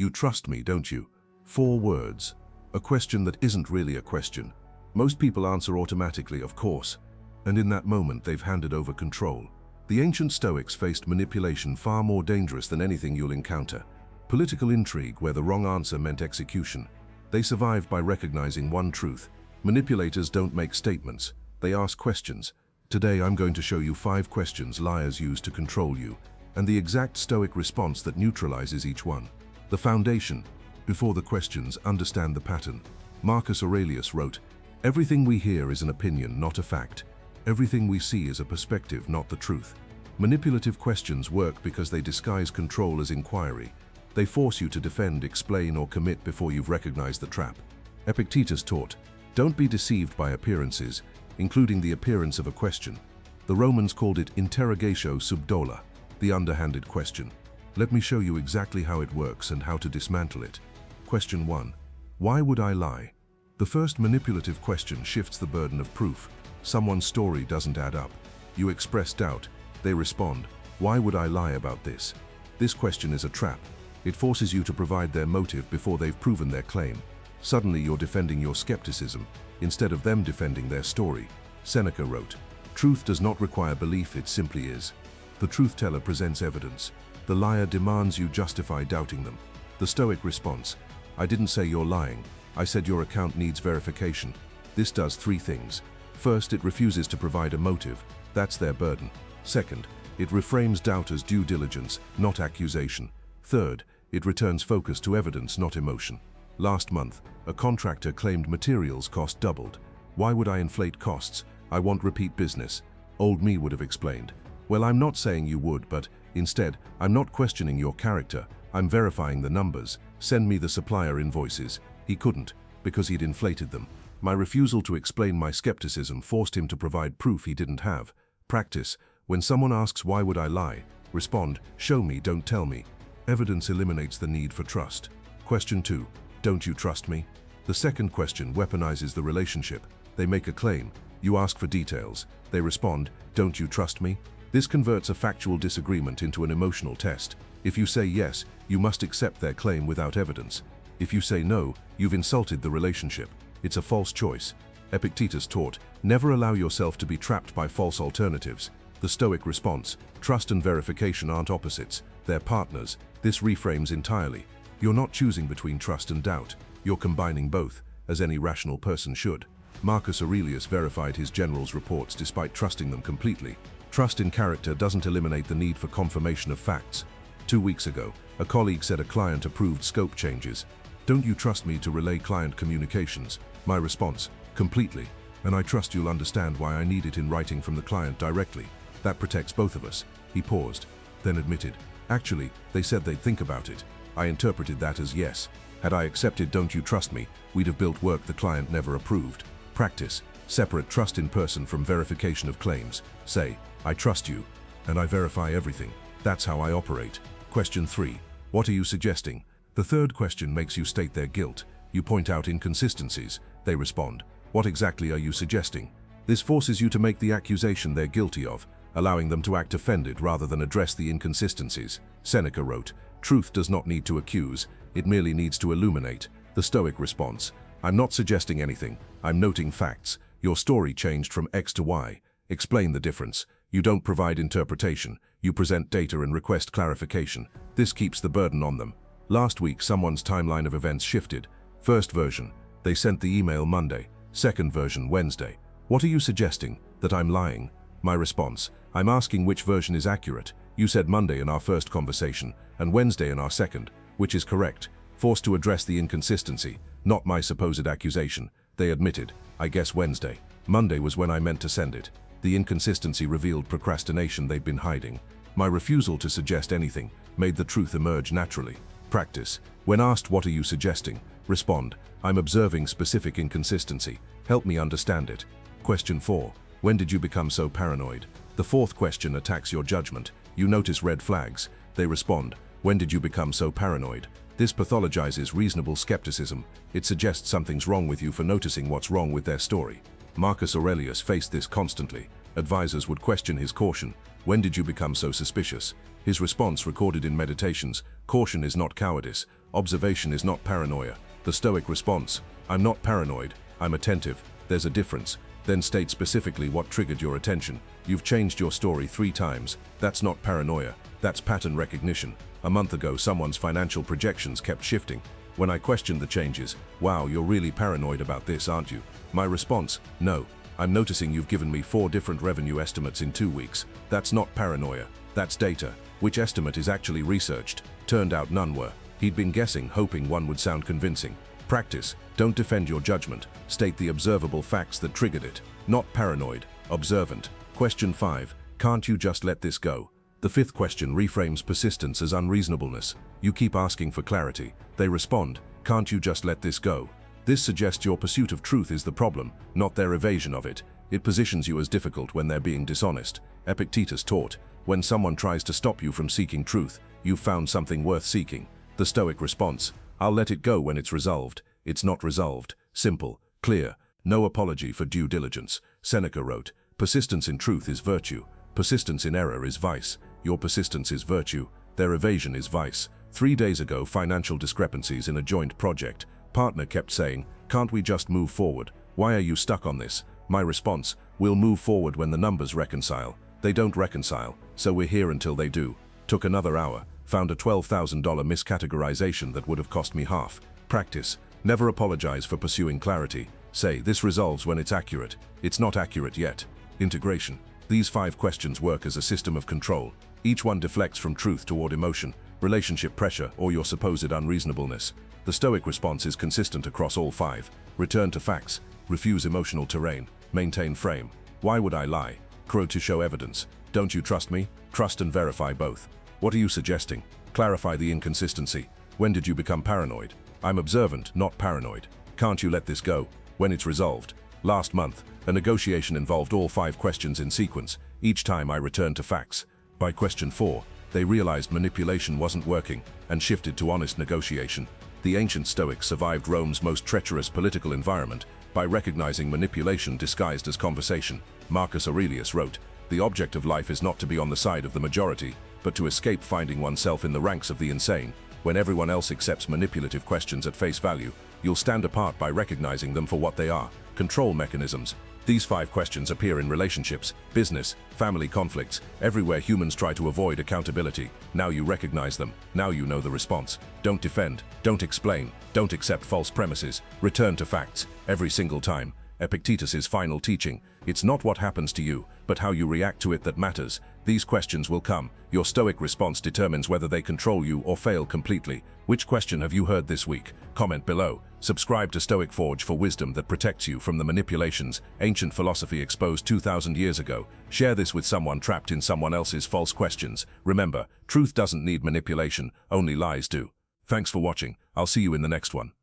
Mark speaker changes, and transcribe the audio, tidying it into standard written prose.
Speaker 1: You trust me, don't you? 4 words. A question that isn't really a question. Most people answer automatically, of course. And in that moment, they've handed over control. The ancient Stoics faced manipulation far more dangerous than anything you'll encounter. Political intrigue where the wrong answer meant execution. They survived by recognizing one truth. Manipulators don't make statements. They ask questions. Today, I'm going to show you 5 questions liars use to control you, and the exact Stoic response that neutralizes each one. The foundation. Before the questions, understand the pattern. Marcus Aurelius wrote, "Everything we hear is an opinion, not a fact. Everything we see is a perspective, not the truth." Manipulative questions work because they disguise control as inquiry. They force you to defend, explain, or commit before you've recognized the trap. Epictetus taught, "Don't be deceived by appearances, including the appearance of a question." The Romans called it interrogatio subdola, the underhanded question. Let me show you exactly how it works and how to dismantle it. Question 1. Why would I lie? The first manipulative question shifts the burden of proof. Someone's story doesn't add up. You express doubt. They respond, "Why would I lie about this?" This question is a trap. It forces you to provide their motive before they've proven their claim. Suddenly you're defending your skepticism, instead of them defending their story. Seneca wrote, "Truth does not require belief, it simply is." The truth teller presents evidence. The liar demands you justify doubting them. The Stoic response, "I didn't say you're lying. I said your account needs verification." This does 3 things. First, it refuses to provide a motive. That's their burden. Second, it reframes doubt as due diligence, not accusation. Third, it returns focus to evidence, not emotion. Last month, a contractor claimed materials cost doubled. "Why would I inflate costs? I want repeat business." Old me would have explained, "Well, I'm not saying you would, but instead, I'm not questioning your character. I'm verifying the numbers. Send me the supplier invoices." He couldn't, because he'd inflated them. My refusal to explain my skepticism forced him to provide proof he didn't have. Practice. When someone asks, "Why would I lie?" respond, "Show me, don't tell me." Evidence eliminates the need for trust. Question 2. Don't you trust me? The second question weaponizes the relationship. They make a claim. You ask for details. They respond, "Don't you trust me?" This converts a factual disagreement into an emotional test. If you say yes, you must accept their claim without evidence. If you say no, you've insulted the relationship. It's a false choice. Epictetus taught, "Never allow yourself to be trapped by false alternatives." The Stoic response, "Trust and verification aren't opposites. They're partners." This reframes entirely. You're not choosing between trust and doubt. You're combining both, as any rational person should. Marcus Aurelius verified his generals' reports despite trusting them completely. Trust in character doesn't eliminate the need for confirmation of facts. 2 weeks ago, a colleague said a client approved scope changes. "Don't you trust me to relay client communications?" My response, "Completely. And I trust you'll understand why I need it in writing from the client directly. That protects both of us." He paused, then admitted, "Actually, they said they'd think about it." I interpreted that as yes. Had I accepted "Don't you trust me," we'd have built work the client never approved. Practice. Separate trust in person from verification of claims. Say, "I trust you, and I verify everything." That's how I operate. Question 3. What are you suggesting? The third question makes you state their guilt. You point out inconsistencies. They respond, "What exactly are you suggesting?" This forces you to make the accusation they're guilty of, allowing them to act offended rather than address the inconsistencies. Seneca wrote, "Truth does not need to accuse, it merely needs to illuminate." The Stoic response, "I'm not suggesting anything, I'm noting facts. Your story changed from X to Y. Explain the difference. You don't provide interpretation, you present data and request clarification. This keeps the burden on them." Last week, someone's timeline of events shifted. First version, they sent the email Monday. Second version, Wednesday. "What are you suggesting? That I'm lying?" My response, "I'm asking which version is accurate. You said Monday in our first conversation, and Wednesday in our second. Which is correct?" Forced to address the inconsistency, not my supposed accusation. They admitted, "I guess Wednesday. Monday was when I meant to send it." The inconsistency revealed procrastination they'd been hiding. My refusal to suggest anything made the truth emerge naturally. Practice. When asked, "What are you suggesting?" respond, "I'm observing specific inconsistency. Help me understand it." Question 4. When did you become so paranoid? The fourth question attacks your judgment. You notice red flags. They respond, "When did you become so paranoid?" This pathologizes reasonable skepticism. It suggests something's wrong with you for noticing what's wrong with their story. Marcus Aurelius faced this constantly. Advisors would question his caution. "When did you become so suspicious?" His response, recorded in Meditations, "Caution is not cowardice. Observation is not paranoia. The Stoic response: I'm not paranoid, I'm attentive. There's a difference. Then state specifically what triggered your attention. You've changed your story 3 times. That's not paranoia, that's pattern recognition. A month ago, someone's financial projections kept shifting. When I questioned the changes, wow, you're really paranoid about this, aren't you? My response: no. I'm noticing you've given me 4 different revenue estimates in 2 weeks. That's not paranoia, that's data. Which estimate is actually researched? Turned out none were. He'd been guessing, hoping one would sound convincing. Practice. Don't defend your judgment. State the observable facts that triggered it. Not paranoid, observant. Question 5. Can't you just let this go? The 5th question reframes persistence as unreasonableness. You keep asking for clarity. They respond, can't you just let this go? This suggests your pursuit of truth is the problem, not their evasion of it. It positions you as difficult when they're being dishonest. Epictetus taught, when someone tries to stop you from seeking truth, you've found something worth seeking. The Stoic response: I'll let it go when it's resolved. It's not resolved. Simple, clear, no apology for due diligence. Seneca wrote, persistence in truth is virtue. Persistence in error is vice. Your persistence is virtue. Their evasion is vice. 3 days ago, financial discrepancies in a joint project. Partner kept saying, can't we just move forward? Why are you stuck on this? My response: we'll move forward when the numbers reconcile. They don't reconcile, so we're here until they do. Took another hour. Found a $12,000 miscategorization that would have cost me half. Practice. Never apologize for pursuing clarity. Say, this resolves when it's accurate. It's not accurate yet. Integration. These 5 questions work as a system of control. Each one deflects from truth toward emotion, relationship pressure, or your supposed unreasonableness. The Stoic response is consistent across all 5. Return to facts. Refuse emotional terrain. Maintain frame. Why would I lie? Crow to show evidence. Don't you trust me? Trust and verify both. What are you suggesting? Clarify the inconsistency. When did you become paranoid? I'm observant, not paranoid. Can't you let this go? When it's resolved. Last month, a negotiation involved all 5 questions in sequence. Each time I returned to facts. By question 4, they realized manipulation wasn't working and shifted to honest negotiation. The ancient Stoics survived Rome's most treacherous political environment by recognizing manipulation disguised as conversation. Marcus Aurelius wrote, the object of life is not to be on the side of the majority, but to escape finding oneself in the ranks of the insane. When everyone else accepts manipulative questions at face value, you'll stand apart by recognizing them for what they are: control mechanisms. These 5 questions appear in relationships, business, family conflicts, everywhere humans try to avoid accountability. Now you recognize them. Now you know the response. Don't defend, don't explain, don't accept false premises. Return to facts, every single time. Epictetus's final teaching: it's not what happens to you, but how you react to it that matters. These questions will come. Your Stoic response determines whether they control you or fail completely. Which question have you heard this week? Comment below. Subscribe to Stoic Forge for wisdom that protects you from the manipulations ancient philosophy exposed 2,000 years ago. Share this with someone trapped in someone else's false questions. Remember, truth doesn't need manipulation, only lies do. Thanks for watching. I'll see you in the next one.